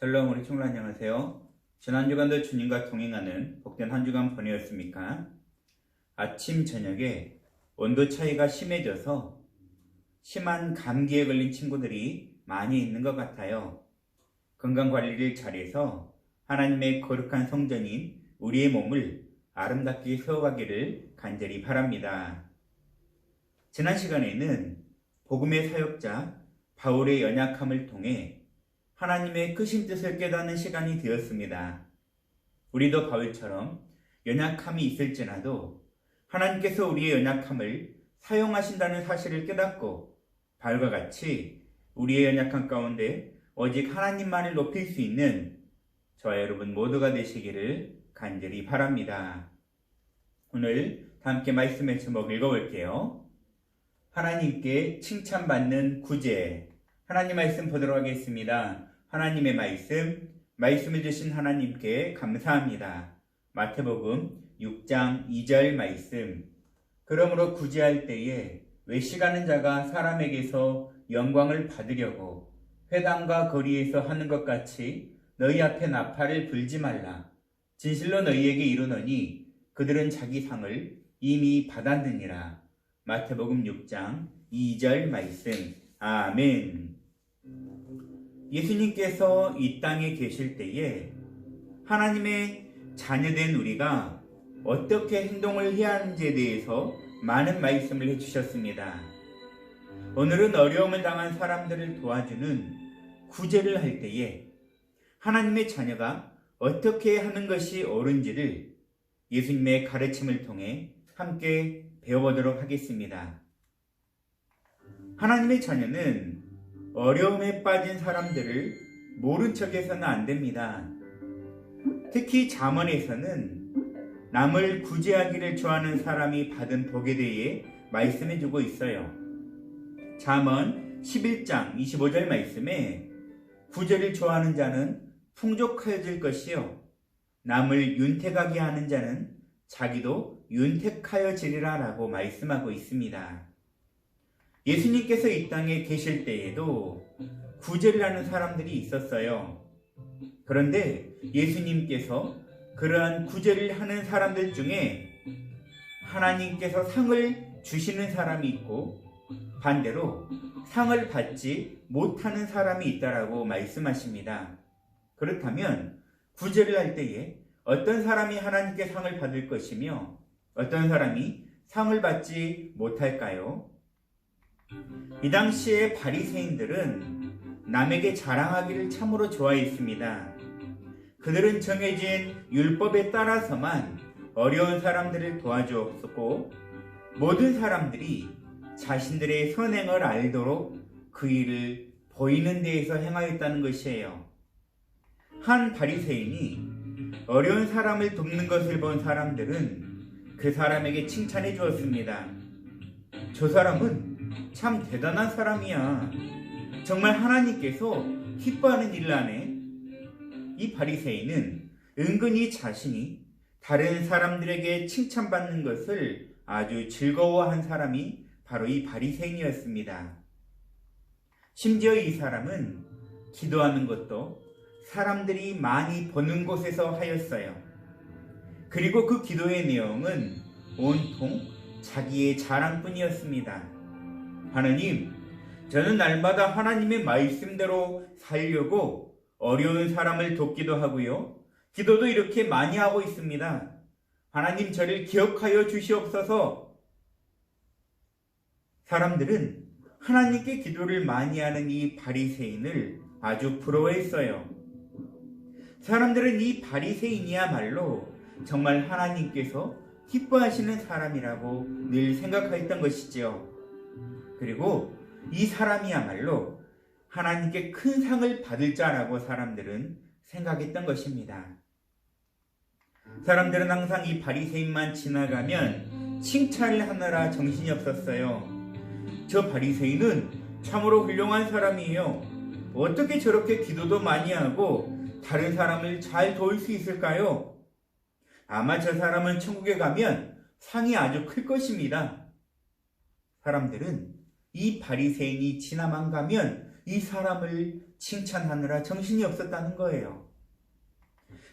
샬롬 우리 친구들 안녕하세요. 지난 주간도 주님과 동행하는 복된 한 주간 보내었습니까? 아침 저녁에 온도 차이가 심해져서 심한 감기에 걸린 친구들이 많이 있는 것 같아요. 건강관리를 잘해서 하나님의 거룩한 성전인 우리의 몸을 아름답게 세워가기를 간절히 바랍니다. 지난 시간에는 복음의 사역자 바울의 연약함을 통해 하나님의 크신 뜻을 깨닫는 시간이 되었습니다. 우리도 바울처럼 연약함이 있을지라도 하나님께서 우리의 연약함을 사용하신다는 사실을 깨닫고 바울과 같이 우리의 연약함 가운데 오직 하나님만을 높일 수 있는 저와 여러분 모두가 되시기를 간절히 바랍니다. 오늘 함께 말씀의 제목 읽어볼게요. 하나님께 칭찬받는 구제. 하나님 말씀 보도록 하겠습니다. 하나님의 말씀을 주신 하나님께 감사합니다. 마태복음 6장 2절 말씀. 그러므로 구제할 때에 외식하는 자가 사람에게서 영광을 받으려고 회당과 거리에서 하는 것 같이 너희 앞에 나팔을 불지 말라. 진실로 너희에게 이르노니 그들은 자기 상을 이미 받았느니라. 마태복음 6장 2절 말씀. 아멘. 예수님께서 이 땅에 계실 때에 하나님의 자녀된 우리가 어떻게 행동을 해야 하는지에 대해서 많은 말씀을 해주셨습니다. 오늘은 어려움을 당한 사람들을 도와주는 구제를 할 때에 하나님의 자녀가 어떻게 하는 것이 옳은지를 예수님의 가르침을 통해 함께 배워보도록 하겠습니다. 하나님의 자녀는 어려움에 빠진 사람들을 모른 척해서는 안 됩니다. 특히 잠언에서는 남을 구제하기를 좋아하는 사람이 받은 복에 대해 말씀해주고 있어요. 잠언 11장 25절 말씀에 구제를 좋아하는 자는 풍족해질 것이요 남을 윤택하게 하는 자는 자기도 윤택하여지리라 라고 말씀하고 있습니다. 예수님께서 이 땅에 계실 때에도 구제를 하는 사람들이 있었어요. 그런데 예수님께서 그러한 구제를 하는 사람들 중에 하나님께서 상을 주시는 사람이 있고 반대로 상을 받지 못하는 사람이 있다라고 말씀하십니다. 그렇다면 구제를 할 때에 어떤 사람이 하나님께 상을 받을 것이며 어떤 사람이 상을 받지 못할까요? 이 당시의 바리새인들은 남에게 자랑하기를 참으로 좋아했습니다. 그들은 정해진 율법에 따라서만 어려운 사람들을 도와주었고 모든 사람들이 자신들의 선행을 알도록 그 일을 보이는 데에서 행하였다는 것이에요. 한 바리새인이 어려운 사람을 돕는 것을 본 사람들은 그 사람에게 칭찬해 주었습니다. 저 사람은 참 대단한 사람이야. 정말 하나님께서 기뻐하는 일을 하네. 이 바리새인은 은근히 자신이 다른 사람들에게 칭찬받는 것을 아주 즐거워한 사람이 바로 이 바리새인이었습니다. 심지어 이 사람은 기도하는 것도 사람들이 많이 보는 곳에서 하였어요. 그리고 그 기도의 내용은 온통 자기의 자랑뿐이었습니다. 하나님, 저는 날마다 하나님의 말씀대로 살려고 어려운 사람을 돕기도 하고요. 기도도 이렇게 많이 하고 있습니다. 하나님 저를 기억하여 주시옵소서. 사람들은 하나님께 기도를 많이 하는 이 바리새인을 아주 부러워했어요. 사람들은 이 바리새인이야말로 정말 하나님께서 기뻐하시는 사람이라고 늘 생각했던 것이지요. 그리고 이 사람이야말로 하나님께 큰 상을 받을 자라고 사람들은 생각했던 것입니다. 사람들은 항상 이 바리새인만 지나가면 칭찬을 하느라 정신이 없었어요. 저 바리새인은 참으로 훌륭한 사람이에요. 어떻게 저렇게 기도도 많이 하고 다른 사람을 잘 도울 수 있을까요? 아마 저 사람은 천국에 가면 상이 아주 클 것입니다. 사람들은 이 바리새인이 지나만 가면 이 사람을 칭찬하느라 정신이 없었다는 거예요.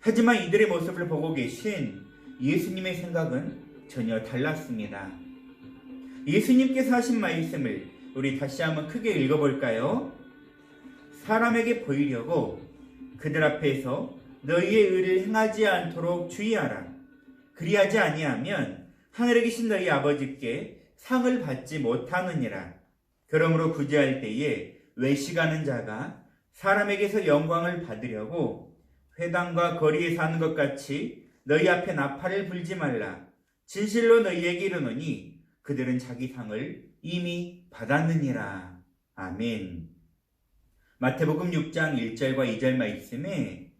하지만 이들의 모습을 보고 계신 예수님의 생각은 전혀 달랐습니다. 예수님께서 하신 말씀을 우리 다시 한번 크게 읽어볼까요? 사람에게 보이려고 그들 앞에서 너희의 의를 행하지 않도록 주의하라. 그리하지 아니하면 하늘에 계신 너희 아버지께 상을 받지 못하느니라. 그러므로 구제할 때에 외식하는 자가 사람에게서 영광을 받으려고 회당과 거리에 사는 것 같이 너희 앞에 나팔을 불지 말라. 진실로 너희에게 이르노니 그들은 자기 상을 이미 받았느니라. 아멘. 마태복음 6장 1절과 2절 말씀에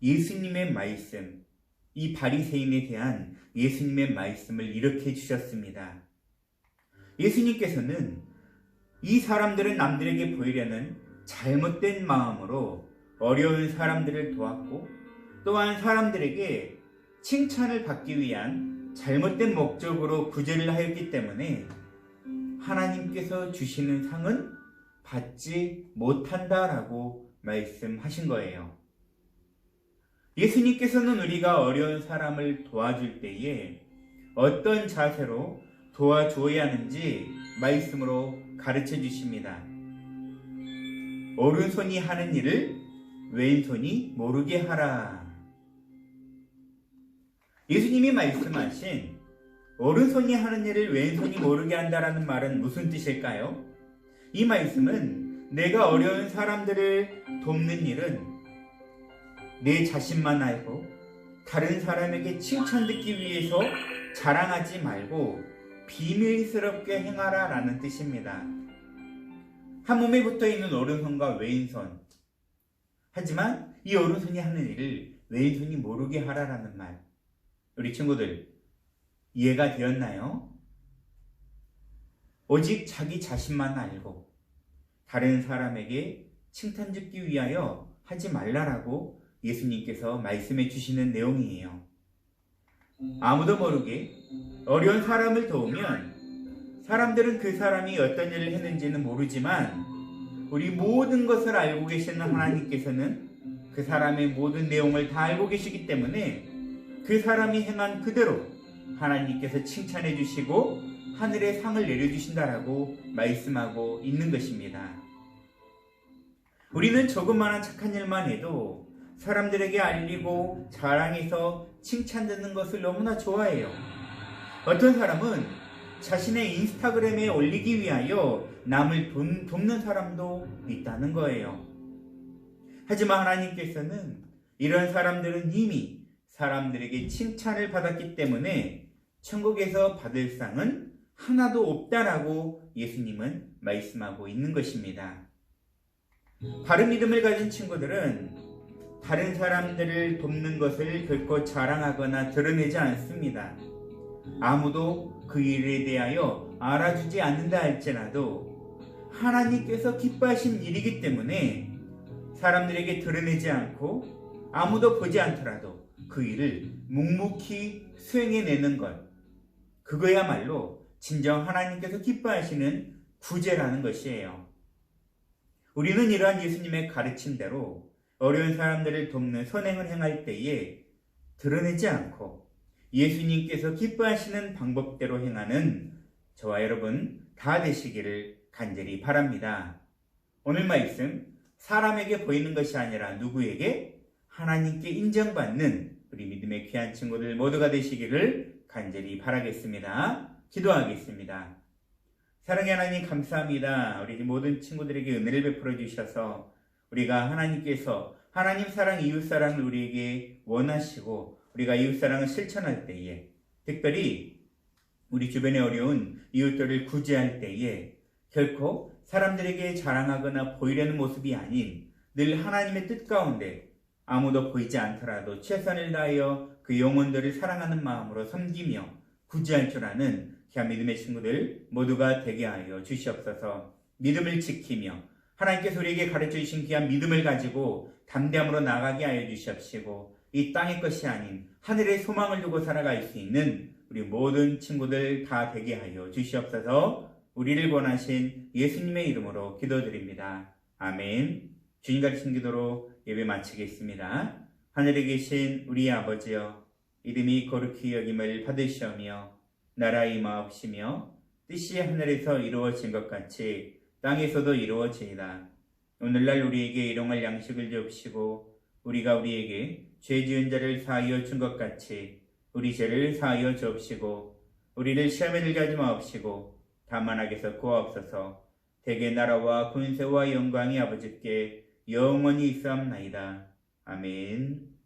예수님의 말씀, 이 바리새인에 대한 예수님의 말씀을 이렇게 주셨습니다. 예수님께서는 이 사람들은 남들에게 보이려는 잘못된 마음으로 어려운 사람들을 도왔고, 또한 사람들에게 칭찬을 받기 위한 잘못된 목적으로 구제를 하였기 때문에 하나님께서 주시는 상은 받지 못한다라고 말씀하신 거예요. 예수님께서는 우리가 어려운 사람을 도와줄 때에 어떤 자세로 도와주어야 하는지 말씀으로 가르쳐 주십니다. 오른손이 하는 일을 왼손이 모르게 하라. 예수님이 말씀하신 오른손이 하는 일을 왼손이 모르게 한다라는 말은 무슨 뜻일까요? 이 말씀은 내가 어려운 사람들을 돕는 일은 내 자신만 알고 다른 사람에게 칭찬 듣기 위해서 자랑하지 말고 비밀스럽게 행하라 라는 뜻입니다. 한 몸에 붙어있는 오른손과 왼손, 하지만 이 오른손이 하는 일을 왼손이 모르게 하라라는 말, 우리 친구들 이해가 되었나요? 오직 자기 자신만 알고 다른 사람에게 칭찬 듣기 위하여 하지 말라라고 예수님께서 말씀해 주시는 내용이에요. 아무도 모르게 어려운 사람을 도우면 사람들은 그 사람이 어떤 일을 했는지는 모르지만 우리 모든 것을 알고 계시는 하나님께서는 그 사람의 모든 내용을 다 알고 계시기 때문에 그 사람이 행한 그대로 하나님께서 칭찬해 주시고 하늘의 상을 내려주신다라고 말씀하고 있는 것입니다. 우리는 조그마한 착한 일만 해도 사람들에게 알리고 자랑해서 칭찬 듣는 것을 너무나 좋아해요. 어떤 사람은 자신의 인스타그램에 올리기 위하여 남을 돕는 사람도 있다는 거예요. 하지만 하나님께서는 이런 사람들은 이미 사람들에게 칭찬을 받았기 때문에 천국에서 받을 상은 하나도 없다라고 예수님은 말씀하고 있는 것입니다. 바른 믿음을 가진 친구들은 다른 사람들을 돕는 것을 결코 자랑하거나 드러내지 않습니다. 아무도 그 일에 대하여 알아주지 않는다 할지라도 하나님께서 기뻐하신 일이기 때문에 사람들에게 드러내지 않고 아무도 보지 않더라도 그 일을 묵묵히 수행해내는 것, 그거야말로 진정 하나님께서 기뻐하시는 구제라는 것이에요. 우리는 이러한 예수님의 가르침대로 어려운 사람들을 돕는 선행을 행할 때에 드러내지 않고 예수님께서 기뻐하시는 방법대로 행하는 저와 여러분 다 되시기를 간절히 바랍니다. 오늘 말씀, 사람에게 보이는 것이 아니라 누구에게? 하나님께 인정받는 우리 믿음의 귀한 친구들 모두가 되시기를 간절히 바라겠습니다. 기도하겠습니다. 사랑의 하나님 감사합니다. 우리 모든 친구들에게 은혜를 베풀어 주셔서 우리가 하나님께서 하나님 사랑, 이웃 사랑을 우리에게 원하시고 우리가 이웃 사랑을 실천할 때에, 특별히 우리 주변에 어려운 이웃들을 구제할 때에 결코 사람들에게 자랑하거나 보이려는 모습이 아닌 늘 하나님의 뜻 가운데 아무도 보이지 않더라도 최선을 다하여 그 영혼들을 사랑하는 마음으로 섬기며 구제할 줄 아는 귀한 믿음의 친구들 모두가 되게 하여 주시옵소서. 믿음을 지키며 하나님께서 우리에게 가르쳐 주신 귀한 믿음을 가지고 담대함으로 나가게 하여 주시옵시고 이 땅의 것이 아닌 하늘의 소망을 두고 살아갈 수 있는 우리 모든 친구들 다 되게 하여 주시옵소서. 우리를 권하신 예수님의 이름으로 기도드립니다. 아멘. 주님 가르친 기도로 예배 마치겠습니다. 하늘에 계신 우리 아버지여, 이름이 거룩히 여김을 받으시오며 나라 임하옵시며 뜻이 하늘에서 이루어진 것 같이 땅에서도 이루어지이다. 오늘날 우리에게 일용할 양식을 주옵시고 우리가 우리에게 죄 지은 자를 사하여 준 것 같이 우리 죄를 사하여 주옵시고 우리를 시험에 들게 하지 마옵시고 다만 악에서 구하옵소서. 대개 나라와 군세와 영광이 아버지께 영원히 있사옵나이다. 아멘.